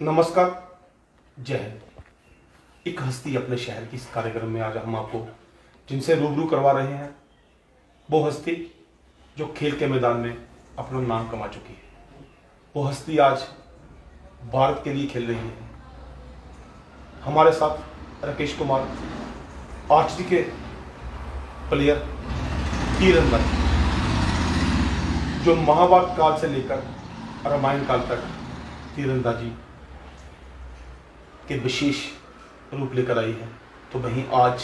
नमस्कार, जय हिंद। एक हस्ती अपने शहर की इस कार्यक्रम में आज हम आपको जिनसे रूबरू करवा रहे हैं, वो हस्ती जो खेल के मैदान में अपना नाम कमा चुकी है। वो हस्ती आज भारत के लिए खेल रही है। हमारे साथ राकेश कुमार, आर्चरी के प्लेयर, तीरंदाज, जो महाभारत काल से लेकर रामायण काल तक तीरंदाजी के विशेष रूप लेकर आई है। तो वहीं आज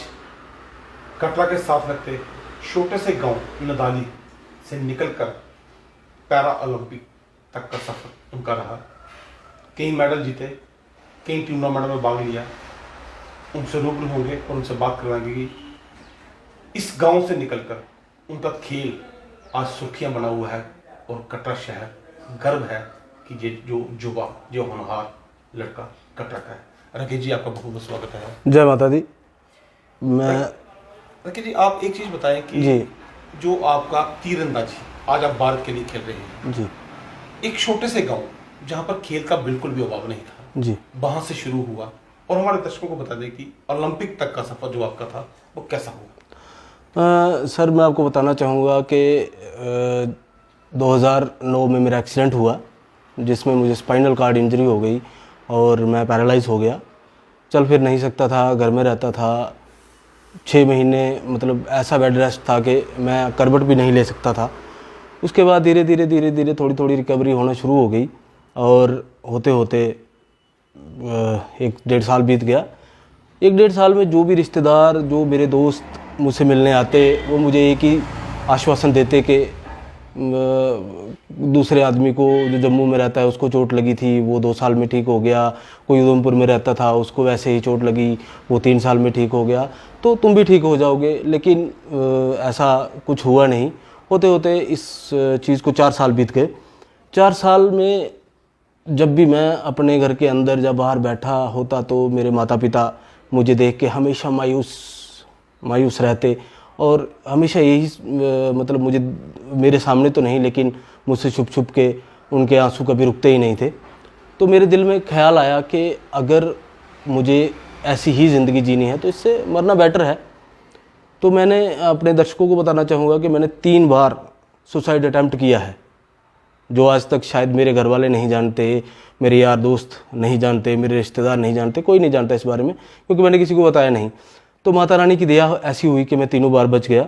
कटरा के साथ लगते छोटे से गांव नदाली से निकलकर पैरा ओलंपिक तक का सफर उनका रहा। कई मेडल जीते, कई टूर्नामेंट में भाग लिया। उनसे रूबरू होंगे और उनसे बात करवाएंगे कि इस गांव से निकलकर उनका खेल आज सुर्खियां बना हुआ है और कटरा शहर गर्व है कि ये जो युवा, जो होनहार लड़का कटरा का है। राकेश जी, आपका बहुत बहुत स्वागत है। जय माता दी। मैं राकेश जी, आप एक चीज़ बताएं कि जी जो आपका तीरंदाजी आज आप भारत के लिए खेल रहे हैं, जी एक छोटे से गांव जहां पर खेल का बिल्कुल भी अभाव नहीं था, जी वहां से शुरू हुआ और हमारे दर्शकों को बता दें कि ओलंपिक तक का सफर जो आपका था वो कैसा हुआ। सर, मैं आपको बताना चाहूँगा कि 2009 में मेरा एक्सीडेंट हुआ, जिसमें मुझे स्पाइनल कार्ड इंजरी हो गई और मैं पैरालाइज हो गया। चल फिर नहीं सकता था, घर में रहता था। 6 महीने मतलब ऐसा बेड रेस्ट था कि मैं करवट भी नहीं ले सकता था। उसके बाद धीरे धीरे थोड़ी थोड़ी रिकवरी होना शुरू हो गई और होते होते 1-1.5 साल बीत गया। 1-1.5 साल में जो भी रिश्तेदार, जो मेरे दोस्त मुझसे मिलने आते, वो मुझे एक ही आश्वासन देते कि दूसरे आदमी को जो जम्मू में रहता है उसको चोट लगी थी, वो 2 साल में ठीक हो गया। कोई उधमपुर में रहता था, उसको वैसे ही चोट लगी, वो 3 साल में ठीक हो गया, तो तुम भी ठीक हो जाओगे। लेकिन ऐसा कुछ हुआ नहीं। होते होते इस चीज़ को 4 साल बीत गए। 4 साल में जब भी मैं अपने घर के अंदर या बाहर बैठा होता तो मेरे माता पिता मुझे देख के हमेशा मायूस रहते और हमेशा यही मतलब मुझे, मेरे सामने तो नहीं लेकिन मुझसे छुप छुप के उनके आंसू कभी रुकते ही नहीं थे। तो मेरे दिल में ख्याल आया कि अगर मुझे ऐसी ही ज़िंदगी जीनी है तो इससे मरना बेटर है। तो मैंने अपने दर्शकों को बताना चाहूँगा कि मैंने 3 बार सुसाइड अटैम्प्ट किया है, जो आज तक शायद मेरे घर वाले नहीं जानते, मेरे यार दोस्त नहीं जानते, मेरे रिश्तेदार नहीं जानते, कोई नहीं जानता इस बारे में, क्योंकि मैंने किसी को बताया नहीं। तो माता रानी की दया ऐसी हुई कि मैं 3 बार बच गया।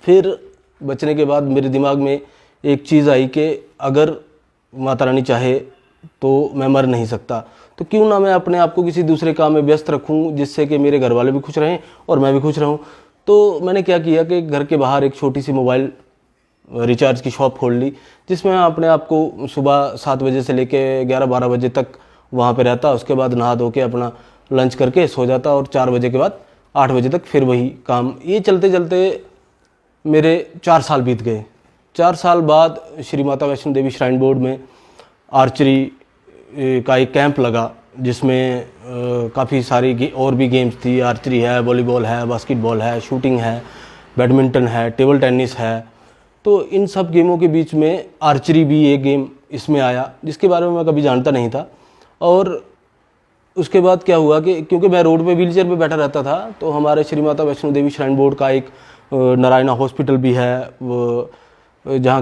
फिर बचने के बाद मेरे दिमाग में एक चीज़ आई कि अगर माता रानी चाहे तो मैं मर नहीं सकता, तो क्यों ना मैं अपने आप को किसी दूसरे काम में व्यस्त रखूं, जिससे कि मेरे घर वाले भी खुश रहें और मैं भी खुश रहूं। तो मैंने क्या किया कि घर के बाहर एक छोटी सी मोबाइल रिचार्ज की शॉप खोल ली, जिसमें मैं अपने आप को सुबह 7 बजे से लेके 11-12 बजे तक वहाँ पे रहता। उसके बाद नहा धो के अपना लंच करके सो जाता और 4 बजे के बाद 8 बजे तक फिर वही काम। ये चलते चलते मेरे 4 साल बीत गए। 4 साल बाद श्री माता वैष्णो देवी श्राइन बोर्ड में आर्चरी का एक कैंप लगा, जिसमें काफ़ी सारी और भी गेम्स थी। आर्चरी है, वॉलीबॉल है, बास्केटबॉल है, शूटिंग है, बैडमिंटन है, टेबल टेनिस है। तो इन सब गेमों के बीच में आर्चरी भी एक गेम इसमें आया, जिसके बारे में मैं कभी जानता नहीं था। और उसके बाद क्या हुआ कि क्योंकि मैं रोड पे व्हीलचेयर पे बैठा रहता था, तो हमारे श्री माता वैष्णो देवी श्राइन बोर्ड का एक नारायणा हॉस्पिटल भी है, जहाँ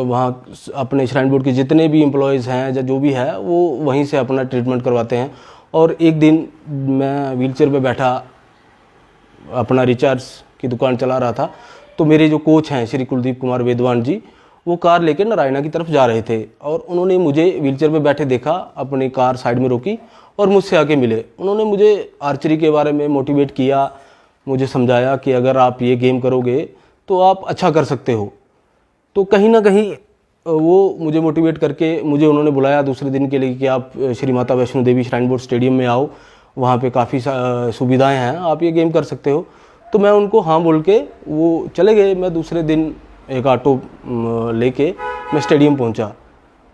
वहाँ अपने श्राइन बोर्ड के जितने भी एम्प्लॉयज़ हैं या जो भी है वो वहीं से अपना ट्रीटमेंट करवाते हैं। और एक दिन मैं व्हीलचेयर पे बैठा अपना रिचार्ज की दुकान चला रहा था, तो मेरे जो कोच हैं श्री कुलदीप कुमार वेदवान जी, वो कार लेकर नारायणा की तरफ जा रहे थे और उन्होंने मुझे व्हीलचेयर पे बैठे देखा, अपनी कार साइड में रोकी और मुझसे आके मिले। उन्होंने मुझे आर्चरी के बारे में मोटिवेट किया, मुझे समझाया कि अगर आप ये गेम करोगे तो आप अच्छा कर सकते हो। तो कहीं ना कहीं वो मुझे मोटिवेट करके मुझे उन्होंने बुलाया दूसरे दिन के लिए कि आप Shri Mata Vaishno Devi shrine board stadium में आओ, वहाँ पे काफ़ी सुविधाएं हैं, आप ये गेम कर सकते हो। तो मैं उनको हाँ बोल के वो चले गए। मैं दूसरे दिन एक ऑटो लेके मैं स्टेडियम पहुँचा।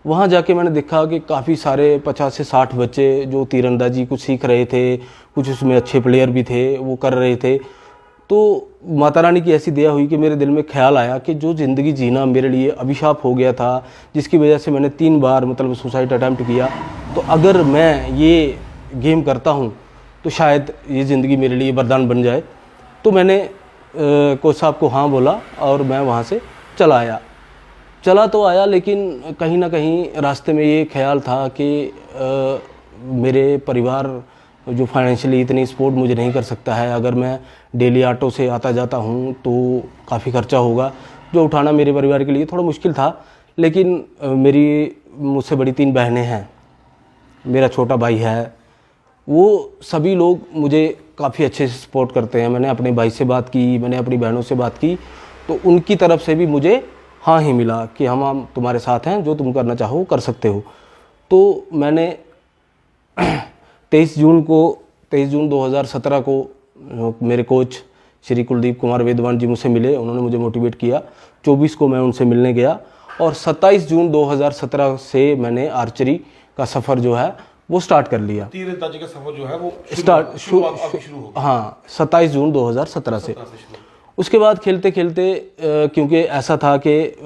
वहाँ जाके मैंने देखा कि काफ़ी सारे 50 से 60 बच्चे जो तीरंदाजी कुछ सीख रहे थे, कुछ उसमें अच्छे प्लेयर भी थे, वो कर रहे थे। तो माता रानी की ऐसी दया हुई कि मेरे दिल में ख्याल आया कि जो ज़िंदगी जीना मेरे लिए अभिशाप हो गया था, जिसकी वजह से मैंने 3 बार मतलब सुसाइड अटैम्प्ट किया, तो अगर मैं ये गेम करता हूँ तो शायद ये ज़िंदगी मेरे लिए वरदान बन जाए। तो मैंने कोच साहब को हाँ बोला और मैं वहाँ से चला तो आया, लेकिन कहीं ना कहीं रास्ते में ये ख्याल था कि मेरे परिवार जो फाइनेंशियली इतनी सपोर्ट मुझे नहीं कर सकता है। अगर मैं डेली ऑटो से आता जाता हूँ तो काफ़ी खर्चा होगा, जो उठाना मेरे परिवार के लिए थोड़ा मुश्किल था। लेकिन मेरी मुझसे बड़ी 3 बहनें हैं, मेरा छोटा भाई है, वो सभी लोग मुझे काफ़ी अच्छे से सपोर्ट करते हैं। मैंने अपने भाई से बात की, मैंने अपनी बहनों से बात की, तो उनकी तरफ से भी मुझे हाँ ही मिला कि हम तुम्हारे साथ हैं, जो तुम करना चाहो कर सकते हो। तो मैंने 23 जून 2017 को मेरे कोच श्री कुलदीप कुमार वेदवान जी मुझसे मिले, उन्होंने मुझे मोटिवेट किया। 24 को मैं उनसे मिलने गया और 27 जून 2017 से मैंने आर्चरी का सफ़र जो है वो स्टार्ट कर लिया। तीरंदाजी का सफर जो है वो शुरू हो गया। हाँ, 27 जून 2017 से। उसके बाद खेलते खेलते क्योंकि ऐसा था कि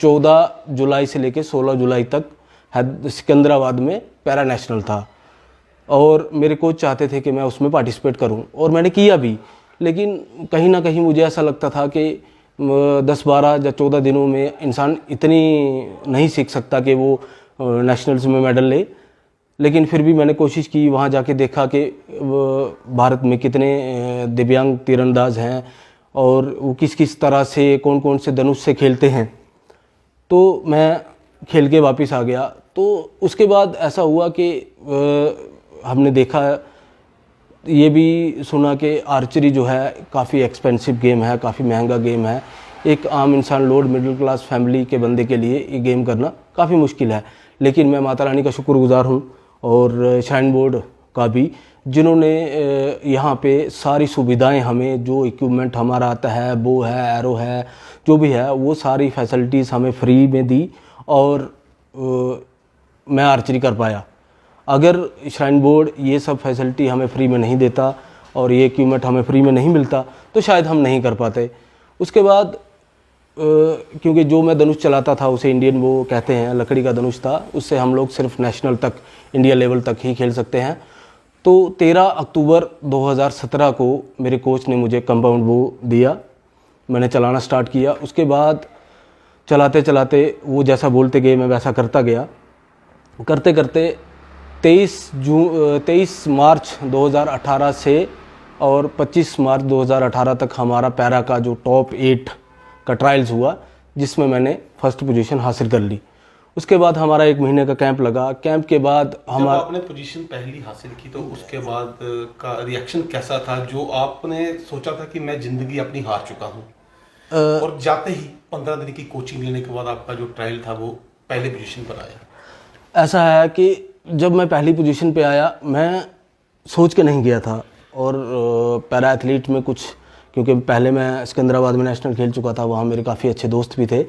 14 जुलाई से लेकर 16 जुलाई तक सिकंदराबाद में पैरा नेशनल था और मेरे कोच चाहते थे कि मैं उसमें पार्टिसिपेट करूं और मैंने किया भी। लेकिन कहीं ना कहीं मुझे ऐसा लगता था कि 10, 12 या 14 दिनों में इंसान इतनी नहीं सीख सकता कि वो नेशनल्स में मेडल ले। लेकिन फिर भी मैंने कोशिश की, वहाँ जाके देखा कि भारत में कितने दिव्यांग तीरंदाज हैं और वो किस किस तरह से कौन कौन से धनुष से खेलते हैं। तो मैं खेल के वापस आ गया। तो उसके बाद ऐसा हुआ कि हमने देखा, ये भी सुना कि आर्चरी जो है काफ़ी एक्सपेंसिव गेम है, काफ़ी महंगा गेम है। एक आम इंसान, लोअर मिडिल क्लास फैमिली के बंदे के लिए ये गेम करना काफ़ी मुश्किल है। लेकिन मैं माता रानी का शुक्रगुजार हूँ और श्राइन बोर्ड का भी, जिन्होंने यहाँ पे सारी सुविधाएं हमें, जो इक्विपमेंट हमारा आता है, बो है, एरो है, जो भी है, वो सारी फैसिलिटीज़ हमें फ्री में दी और मैं आर्चरी कर पाया। अगर श्राइन बोर्ड ये सब फैसिलिटी हमें फ्री में नहीं देता और ये इक्विपमेंट हमें फ्री में नहीं मिलता तो शायद हम नहीं कर पाते। उसके बाद क्योंकि जो मैं धनुष चलाता था उसे इंडियन वो कहते हैं, लकड़ी का धनुष था, उससे हम लोग सिर्फ नेशनल तक, इंडिया लेवल तक ही खेल सकते हैं। तो 13 अक्टूबर 2017 को मेरे कोच ने मुझे कंपाउंड वो दिया, मैंने चलाना स्टार्ट किया। उसके बाद चलाते चलाते वो जैसा बोलते गए मैं वैसा करता गया। करते करते 23 मार्च 2018 से और 25 मार्च 2018 तक हमारा पैरा का जो टॉप 8 का ट्रायल्स हुआ, जिसमें मैंने फर्स्ट पोजीशन हासिल कर ली। उसके बाद हमारा 1 महीने का कैंप लगा। कैंप के बाद हमारा, आपने पोजीशन पहली हासिल की तो उसके बाद का रिएक्शन कैसा था? जो आपने सोचा था कि मैं जिंदगी अपनी हार चुका हूँ, और जाते ही 15 दिन की कोचिंग लेने के बाद आपका जो ट्रायल था वो पहले पोजीशन पर आया। ऐसा है कि जब मैं पहली पोजीशन पे आया, मैं सोच के नहीं गया था। और पैरा एथलीट में कुछ, क्योंकि पहले मैं सिकंदराबाद में नेशनल खेल चुका था, वहाँ मेरे काफ़ी अच्छे दोस्त भी थे,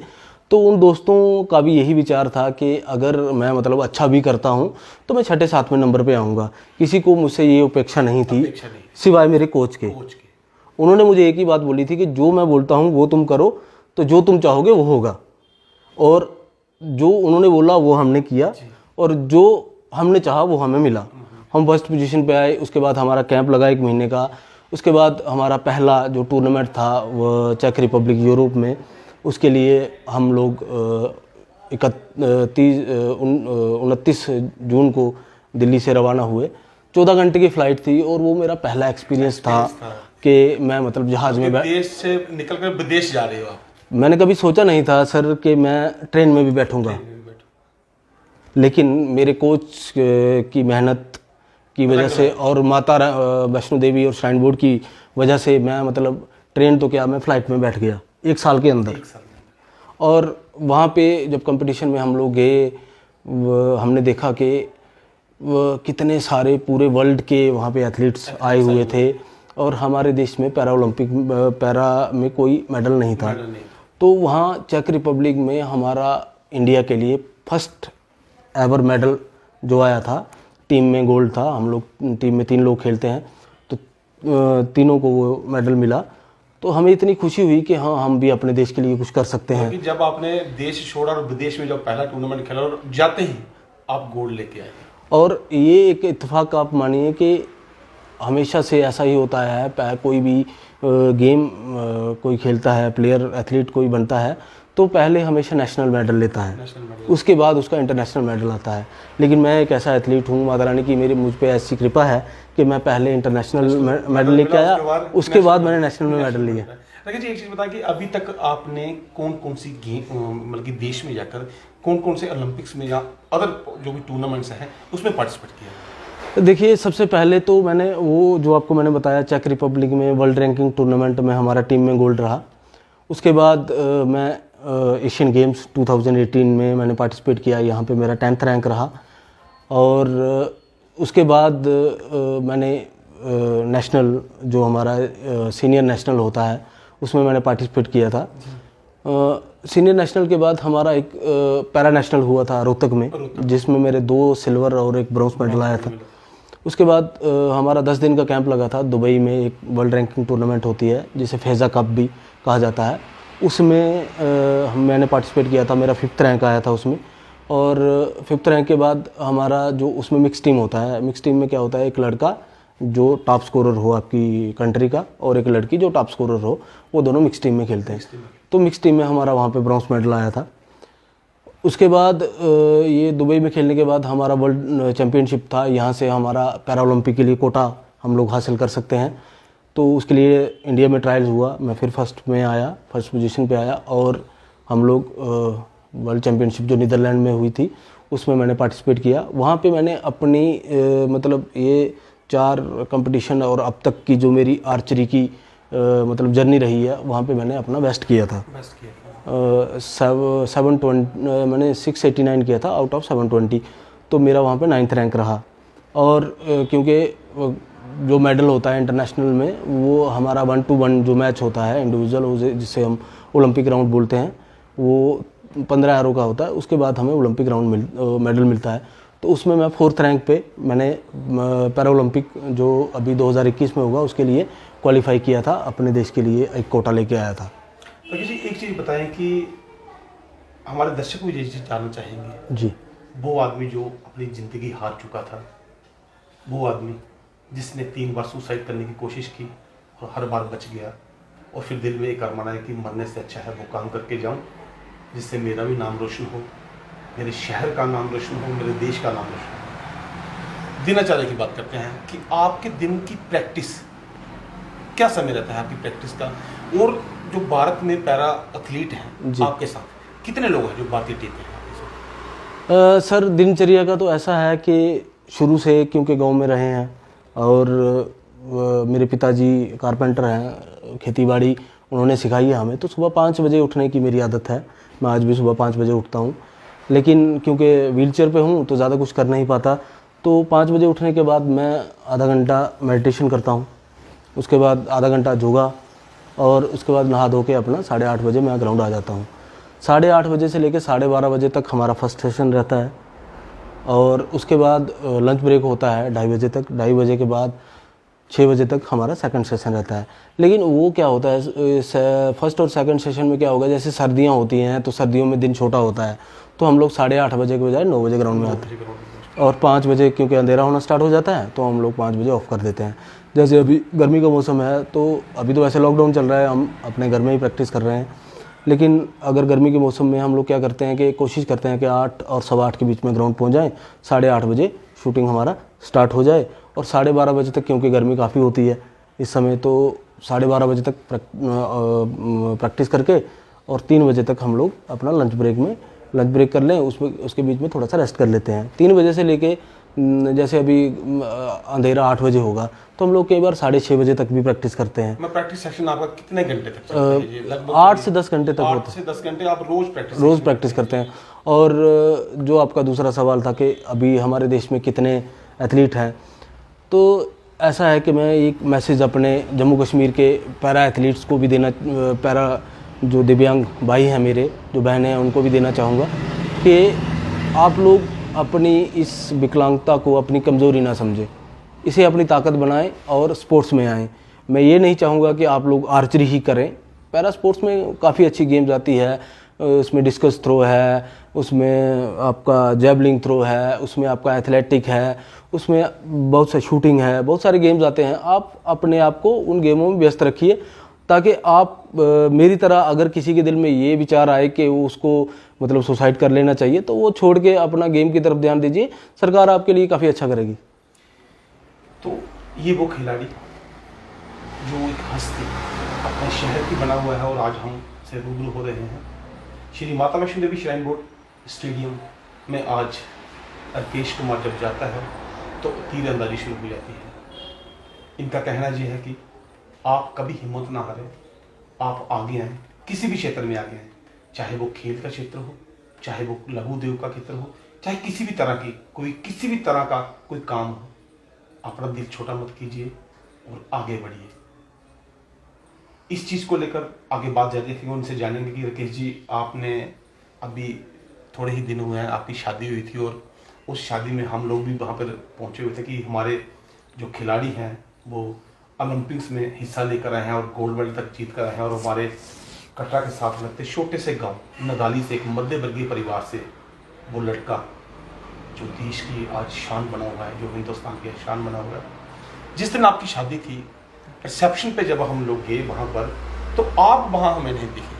तो उन दोस्तों का भी यही विचार था कि अगर मैं मतलब अच्छा भी करता हूँ तो मैं 6-7वें नंबर पे आऊँगा। किसी को मुझसे ये अपेक्षा नहीं थी सिवाय मेरे कोच के। उन्होंने मुझे एक ही बात बोली थी कि जो मैं बोलता हूँ वो तुम करो, तो जो तुम चाहोगे वो होगा। और जो उन्होंने बोला वो हमने किया और जो हमने चाहा वो हमें मिला। हम फर्स्ट पोजीशन पे आए। उसके बाद हमारा कैंप लगा 1 महीने का। उसके बाद हमारा पहला जो टूर्नामेंट था वो चेक रिपब्लिक यूरोप में, उसके लिए हम लोग 29 जून को दिल्ली से रवाना हुए। 14 घंटे की फ़्लाइट थी और वो मेरा पहला एक्सपीरियंस था कि मैं मतलब जहाज़ में देश से निकल कर विदेश जा रहे हो आप। मैंने कभी सोचा नहीं था सर कि मैं ट्रेन में भी बैठूंगा, लेकिन मेरे कोच की मेहनत की वजह से और माता वैष्णो देवी और श्राइन बोर्ड की वजह से मैं मतलब ट्रेन तो क्या, मैं फ़्लाइट में बैठ गया 1 साल के अंदर। और वहाँ पे जब कंपटीशन में हम लोग गए, हमने देखा कि कितने सारे पूरे वर्ल्ड के वहाँ पे एथलीट्स आए हुए थे और हमारे देश में पैरा में कोई मेडल नहीं था। तो वहाँ चेक रिपब्लिक में हमारा इंडिया के लिए फर्स्ट एवर मेडल जो आया था, टीम में गोल्ड था। हम लोग टीम में 3 लोग खेलते हैं, तो तीनों को वो मेडल मिला। तो हमें इतनी खुशी हुई कि हाँ, हम भी अपने देश के लिए कुछ कर सकते हैं। जब आपने देश छोड़ा और विदेश में जब पहला टूर्नामेंट खेला और जाते ही आप गोल्ड लेके आए। और ये एक इत्तेफाक आप मानिए कि हमेशा से ऐसा ही होता है, कोई भी गेम कोई खेलता है, प्लेयर एथलीट कोई बनता है तो पहले हमेशा नेशनल मेडल लेता है, नेशनल मेडल। उसके बाद उसका इंटरनेशनल मेडल आता है। लेकिन मैं एक ऐसा एथलीट हूँ, माता रानी की मेरी मुझ पे ऐसी कृपा है कि मैं पहले इंटरनेशनल मेडल लेके आया, उसके बाद मैंने नेशनल में मेडल लिया। लेकिन जी एक चीज़ बताएं कि अभी तक आपने कौन कौन सी गेम मतलब कि देश में जाकर कौन कौन से ओलंपिक्स में या अदर जो भी टूर्नामेंट्स हैं उसमें पार्टिसिपेट किया? देखिए, सबसे पहले तो मैंने वो जो आपको मैंने बताया चेक रिपब्लिक में वर्ल्ड रैंकिंग टूर्नामेंट में हमारा टीम में गोल्ड रहा। उसके बाद मैं एशियन गेम्स 2018 में मैंने पार्टिसिपेट किया, यहाँ पे मेरा 10th रैंक रहा। और उसके बाद मैंने नेशनल जो हमारा सीनियर नेशनल होता है उसमें मैंने पार्टिसिपेट किया था। सीनियर नेशनल के बाद हमारा एक पैरा नेशनल हुआ था रोहतक में, जिसमें मेरे 2 सिल्वर और 1 ब्रॉन्ज मेडल आया था। उसके बाद हमारा 10 दिन का कैंप लगा था दुबई में, एक वर्ल्ड रैंकिंग टूर्नामेंट होती है जिसे फैज़ा कप भी कहा जाता है, उसमें मैंने पार्टिसिपेट किया था, मेरा 5th रैंक आया था उसमें। और 5th रैंक के बाद हमारा जो उसमें मिक्स टीम होता है, मिक्स टीम में क्या होता है, एक लड़का जो टॉप स्कोरर हो आपकी कंट्री का और एक लड़की जो टॉप स्कोरर हो, वो दोनों मिक्स टीम में खेलते हैं। तो मिक्स टीम में हमारा वहाँ पे ब्रॉन्ज मेडल आया था। उसके बाद ये दुबई में खेलने के बाद हमारा वर्ल्ड चैम्पियनशिप था, यहाँ से हमारा पैरा ओलंपिक के लिए कोटा हम लोग हासिल कर सकते हैं। तो उसके लिए इंडिया में ट्रायल्स हुआ, मैं फिर फर्स्ट में आया, फर्स्ट पोजीशन पे आया। और हम लोग वर्ल्ड चैम्पियनशिप जो नीदरलैंड में हुई थी उसमें मैंने पार्टिसिपेट किया। वहाँ पे मैंने अपनी मतलब ये 4 कंपटीशन और अब तक की जो मेरी आर्चरी की मतलब जर्नी रही है, वहाँ पे मैंने अपना बेस्ट किया था। 720 मैंने 689 किया था आउट ऑफ 720, तो मेरा वहाँ पे 9th रैंक रहा। और क्योंकि जो मेडल होता है इंटरनेशनल में वो हमारा 1-to-1 जो मैच होता है इंडिविजुअल, जिसे हम ओलंपिक राउंड बोलते हैं, वो 15 एरो का होता है। उसके बाद हमें ओलंपिक राउंड मेडल मिलता है। तो उसमें मैं 4th रैंक पे मैंने पैरा ओलंपिक जो अभी 2021 में होगा उसके लिए क्वालिफाई किया था, अपने देश के लिए एक कोटा लेके आया था। तो किसी एक चीज़ बताएं कि हमारे दर्शक भी ये चीज़ जानना चाहेंगे जी, वो आदमी जो अपनी ज़िंदगी हार चुका था, वो आदमी जिसने 3 बार सुसाइड करने की कोशिश की और हर बार बच गया, और फिर दिल में एक अरमान है कि मरने से अच्छा है वो काम करके जाऊं जिससे मेरा भी नाम रोशन हो, मेरे शहर का नाम रोशन हो, मेरे देश का नाम रोशन हो। दिनचर्या की बात करते हैं कि आपके दिन की प्रैक्टिस क्या समय रहता है आपकी प्रैक्टिस का, और जो भारत में पैरा एथलीट हैं आपके साथ कितने लोग हैं जो भारतीय टीम में? सर दिनचर्या का तो ऐसा है कि शुरू से क्योंकि गांव में रहे हैं और मेरे पिताजी कारपेंटर हैं, खेतीबाड़ी उन्होंने सिखाई है हमें, तो सुबह 5 बजे उठने की मेरी आदत है। मैं आज भी सुबह 5 बजे उठता हूँ, लेकिन क्योंकि व्हीलचेयर पे हूँ तो ज़्यादा कुछ कर नहीं पाता। तो 5 बजे उठने के बाद मैं आधा घंटा मेडिटेशन करता हूँ, उसके बाद आधा घंटा योगा, और उसके बाद नहा धो के अपना 8:30 बजे मैं ग्राउंड आ जाता हूँ। 8:30 बजे से लेकर 12:30 बजे तक हमारा फर्स्ट सेशन रहता है, और उसके बाद लंच ब्रेक होता है 2:30 बजे तक। 2:30 बजे के बाद 6 बजे तक हमारा सेकंड सेशन रहता है। लेकिन वो क्या होता है, फर्स्ट और सेकंड सेशन में क्या होगा, जैसे सर्दियाँ होती हैं तो सर्दियों में दिन छोटा होता है, तो हम लोग 8:30 बजे के बजाय 9 बजे ग्राउंड में आते हैं, और 5 बजे क्योंकि अंधेरा होना स्टार्ट हो जाता है तो हम लोग 5 बजे ऑफ कर देते हैं। जैसे अभी गर्मी का मौसम है तो अभी तो वैसे लॉकडाउन चल रहा है, हम अपने घर में ही प्रैक्टिस कर रहे हैं। लेकिन अगर गर्मी के मौसम में हम लोग क्या करते हैं कि कोशिश करते हैं कि 8 और 8:15 के बीच में ग्राउंड पहुंच जाएं, 8:30 बजे शूटिंग हमारा स्टार्ट हो जाए, और 12:30 बजे तक, क्योंकि गर्मी काफ़ी होती है इस समय, तो 12:30 बजे तक प्रैक्टिस करके और 3 बजे तक हम लोग अपना लंच ब्रेक कर लें, उसके बीच में थोड़ा सा रेस्ट कर लेते हैं। 3 बजे से लेके जैसे अभी अंधेरा 8 बजे होगा तो हम लोग कई बार 6:30 बजे तक भी प्रैक्टिस करते हैं। मैं प्रैक्टिस सेशन आपका कितने घंटे तक चलता है? लगभग 8 से 10 घंटे तक होता है। 8 से 10 घंटे आप रोज प्रैक्टिस करते हैं। और जो आपका दूसरा सवाल था कि अभी हमारे देश में कितने एथलीट हैं, तो ऐसा है कि मैं एक मैसेज अपने जम्मू कश्मीर के पैरा एथलीट्स को भी देना, पैरा जो दिव्यांग भाई हैं मेरे, जो बहनें हैं, उनको भी देना चाहूँगा कि आप लोग अपनी इस विकलांगता को अपनी कमज़ोरी ना समझें, इसे अपनी ताकत बनाएं और स्पोर्ट्स में आएँ। मैं ये नहीं चाहूँगा कि आप लोग आर्चरी ही करें, पैरा स्पोर्ट्स में काफ़ी अच्छी गेम्स आती है, उसमें डिस्कस थ्रो है, उसमें आपका जैवलिंग थ्रो है, उसमें आपका एथलेटिक है, उसमें बहुत सा शूटिंग है, बहुत सारे गेम्स आते हैं। आप अपने आप को उन गेमों में व्यस्त रखिए ताकि आप मेरी तरह अगर किसी के दिल में ये विचार आए कि वो उसको मतलब सुसाइड कर लेना चाहिए तो वो छोड़ के अपना गेम की तरफ ध्यान दीजिए, सरकार आपके लिए काफ़ी अच्छा करेगी। तो ये वो खिलाड़ी जो एक हस्ती अपने शहर की बना हुआ है और आज हम से रूबरू हो रहे हैं। Shri Mata Vaishno Devi shrine board stadium में आज राकेश कुमार जब जाता है तो तीरंदाजी शुरू हो जाती है। इनका कहना यह है कि आप कभी हिम्मत ना हारें, आप आगे आएँ, किसी भी क्षेत्र में आगे आएँ, चाहे वो खेल का क्षेत्र हो, चाहे वो लघु उद्योग का क्षेत्र हो, चाहे किसी भी तरह की किसी भी तरह का कोई काम हो। अपना दिल छोटा मत कीजिए और आगे बढ़िए। इस चीज़ को लेकर आगे बात जारी रखेंगे, उनसे जानेंगे कि राकेश जी, आपने अभी थोड़े ही दिन हुए हैं आपकी शादी हुई थी और उस शादी में हम लोग भी वहाँ पर पहुँचे हुए थे कि हमारे जो खिलाड़ी हैं वो ओलंपिक्स में हिस्सा लेकर आए हैं और गोल्ड मेडल तक जीत कर आए हैं। और हमारे कटरा के साथ लगते छोटे से गांव नदाली से एक मध्य वर्गीय परिवार से वो लड़का जो देश की आज शान बना हुआ है, जो हिंदुस्तान की शान बना हुआ है। जिस दिन आपकी शादी थी, रिसेप्शन पे जब हम लोग गए वहाँ पर, तो आप वहाँ हमें नहीं दिखे।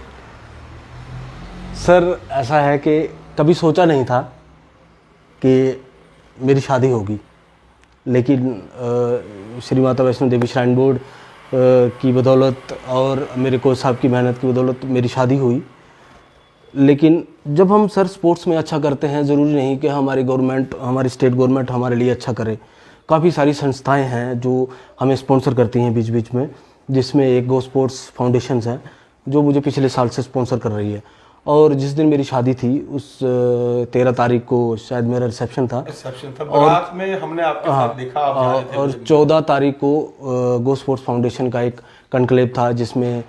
सर ऐसा है कि कभी सोचा नहीं था कि मेरी शादी होगी, लेकिन श्री माता वैष्णो देवी श्राइन बोर्ड की बदौलत और मेरे कोच साहब की मेहनत की बदौलत मेरी शादी हुई। लेकिन जब हम सर स्पोर्ट्स में अच्छा करते हैं, ज़रूरी नहीं कि हमारी स्टेट गवर्नमेंट हमारे लिए अच्छा करे। काफ़ी सारी संस्थाएं हैं जो हमें स्पॉन्सर करती हैं बीच बीच में, जिसमें एक गो स्पोर्ट्स फाउंडेशन है जो मुझे पिछले साल से स्पॉन्सर कर रही है। और जिस दिन मेरी शादी थी उस 13 तारीख को शायद मेरा रिसेप्शन था बारात में हमने आपके साथ देखा, आप जा रहे थे। और 14 तारीख को गो स्पोर्ट्स फाउंडेशन का एक कॉन्क्लेव था जिसमें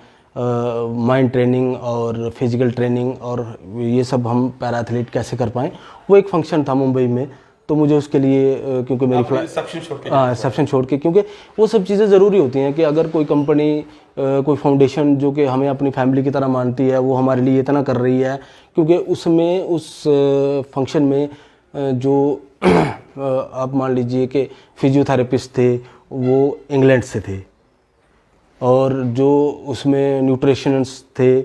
माइंड ट्रेनिंग और फिजिकल ट्रेनिंग और ये सब हम पैरा एथलीट कैसे कर पाएँ, वो एक फंक्शन था मुंबई में। तो मुझे उसके लिए क्योंकि मेरी रिसेप्शन छोड़ के, क्योंकि वो सब चीज़ें ज़रूरी होती हैं कि अगर कोई कंपनी कोई फाउंडेशन जो कि हमें अपनी फैमिली की तरह मानती है वो हमारे लिए इतना कर रही है, क्योंकि उसमें उस फंक्शन में जो आप मान लीजिए कि फिजियोथेरेपिस्ट थे वो इंग्लैंड से थे और जो उसमें न्यूट्रिशनिस्ट थे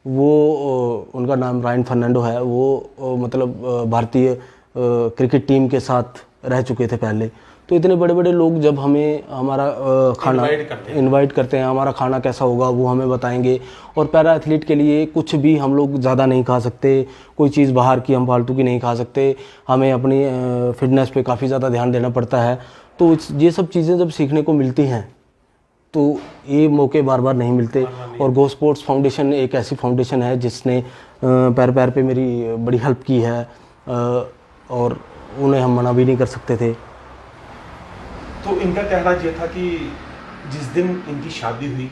वो उनका नाम रायन फर्नांडो है, वो मतलब भारतीय क्रिकेट टीम के साथ रह चुके थे पहले। तो इतने बड़े बड़े लोग जब हमें हमारा खाना इनवाइट करते हैं, हमारा खाना कैसा होगा वो हमें बताएंगे। और पैरा एथलीट के लिए कुछ भी हम लोग ज़्यादा नहीं खा सकते, कोई चीज़ बाहर की हम फालतू की नहीं खा सकते, हमें अपनी फिटनेस पे काफ़ी ज़्यादा ध्यान देना पड़ता है। तो ये सब चीज़ें जब सीखने को मिलती हैं तो ये मौके बार बार नहीं मिलते। और गो स्पोर्ट्स फाउंडेशन एक ऐसी फाउंडेशन है जिसने पैर पैर पे मेरी बड़ी हेल्प की है और उन्हें हम मना भी नहीं कर सकते थे। तो इनका कहना यह था कि जिस दिन इनकी शादी हुई,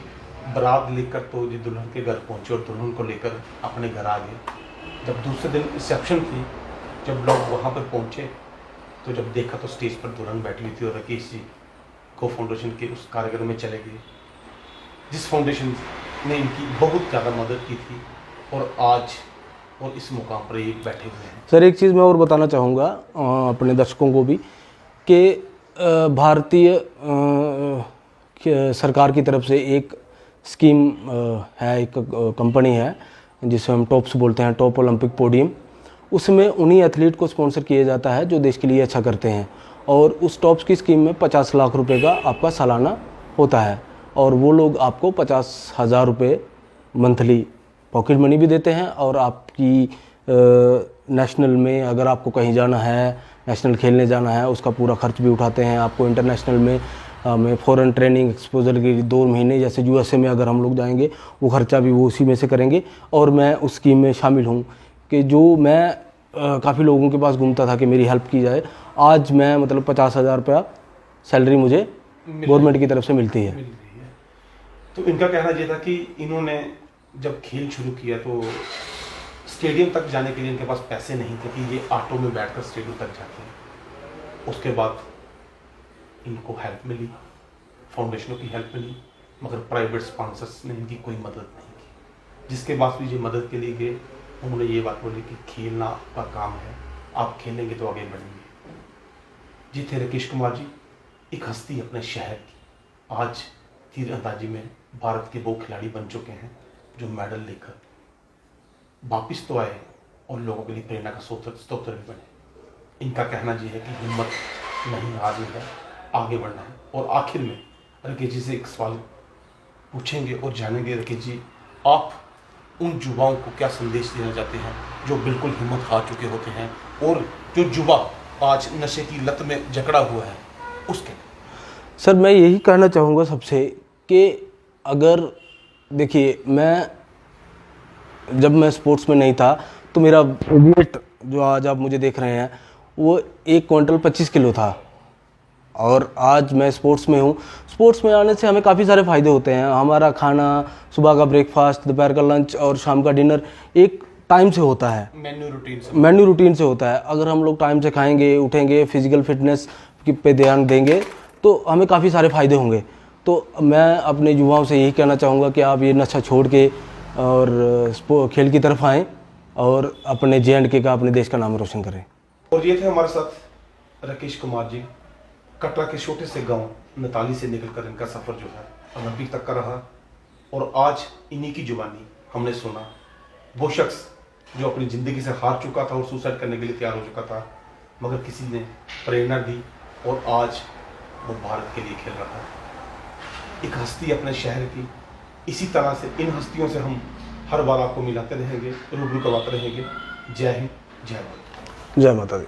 बारात लेकर तो ये दुल्हन के घर पहुंचे और दुल्हन को लेकर अपने घर आ गए। जब दूसरे दिन रिसेप्शन थी, जब लोग वहाँ पर पहुँचे तो जब देखा तो स्टेज पर दुल्हन बैठी हुई थी और राकेश जी को फाउंडेशन के उस कार्यक्रम में चले गए, जिस फाउंडेशन ने इनकी बहुत ज़्यादा मदद की थी और आज और इस मुकाम पर ये बैठे हुए हैं। सर एक चीज़ मैं और बताना चाहूँगा अपने दर्शकों को भी कि भारतीय सरकार की तरफ से एक स्कीम है, एक कंपनी है जिसे हम टॉप्स बोलते हैं, टॉप ओलंपिक पोडियम। उसमें उन्हीं एथलीट को स्पॉन्सर किया जाता है जो देश के लिए अच्छा करते हैं। और उस टॉप्स की स्कीम में 50 लाख रुपए का आपका सालाना होता है और वो लोग आपको 50,000 रुपये मंथली पॉकेट मनी भी देते हैं। और आपकी नेशनल में अगर आपको कहीं जाना है, नेशनल खेलने जाना है, उसका पूरा खर्च भी उठाते हैं। आपको इंटरनेशनल में फॉरेन ट्रेनिंग एक्सपोजर की 2 महीने जैसे यूएसए में अगर हम लोग जाएंगे वो खर्चा भी वो उसी में से करेंगे। और मैं उस स्कीम में शामिल हूँ कि जो मैं काफ़ी लोगों के पास घूमता था कि मेरी हेल्प की जाए, आज मैं मतलब 50,000 रुपया सैलरी मुझे गवर्नमेंट की तरफ से मिलती है। तो इनका कहना यह था कि इन्होंने जब खेल शुरू किया तो स्टेडियम तक जाने के लिए इनके पास पैसे नहीं थे कि ये ऑटो में बैठकर स्टेडियम तक जाते हैं। उसके बाद इनको हेल्प मिली, फाउंडेशनों की हेल्प मिली, मगर प्राइवेट स्पॉन्सर्स ने इनकी कोई मदद नहीं की। जिसके बाद भी ये मदद के लिए गए उन्होंने ये बात बोली कि खेलना आपका काम है, आप खेलेंगे तो आगे बढ़ेंगे। जी थे राकेश कुमार जी, एक हस्ती अपने शहर की। आज तीरंदाजी में भारत के वो खिलाड़ी बन चुके हैं जो मेडल लेकर वापिस तो आए और लोगों के लिए प्रेरणा का स्रोत भी बने। इनका कहना ये है कि हिम्मत नहीं हारनी है, आगे बढ़ना है। और आखिर में राकेश जी से एक सवाल पूछेंगे और जानेंगे, राकेश जी आप उन युवाओं को क्या संदेश देना चाहते हैं जो बिल्कुल हिम्मत हार चुके होते हैं और जो युवा आज नशे की लत में जकड़ा हुआ है उसके? सर मैं यही कहना चाहूँगा सबसे कि अगर देखिए जब मैं स्पोर्ट्स में नहीं था तो मेरा वेट जो आज आप मुझे देख रहे हैं वो 1 क्विंटल 25 किलो था, और आज मैं स्पोर्ट्स में हूँ। स्पोर्ट्स में आने से हमें काफ़ी सारे फ़ायदे होते हैं। हमारा खाना, सुबह का ब्रेकफास्ट, दोपहर का लंच और शाम का डिनर एक टाइम से होता है, मेन्यू रूटीन से होता है। अगर हम लोग टाइम से खाएंगे, उठेंगे, फिजिकल फिटनेस पे ध्यान देंगे तो हमें काफ़ी सारे फ़ायदे होंगे। तो मैं अपने युवाओं से यही कहना चाहूँगा कि आप ये नशा छोड़ के और खेल की तरफ आएँ और अपने JNK का, अपने देश का नाम रोशन करें। और ये थे हमारे साथ राकेश कुमार जी। कटरा के छोटे से गांव नताली से निकलकर इनका सफ़र जो है ओलंपिक तक का रहा, और आज इन्हीं की जुबानी हमने सुना। वो शख्स जो अपनी ज़िंदगी से हार चुका था और सुसाइड करने के लिए तैयार हो चुका था, मगर किसी ने प्रेरणा दी और आज वो भारत के लिए खेल रहा है। एक हस्ती अपने शहर की। इसी तरह से इन हस्तियों से हम हर बार आपको मिलाते रहेंगे, रूबरू करवाते रहेंगे। जय हिंद, जय भारत। जय माता दी।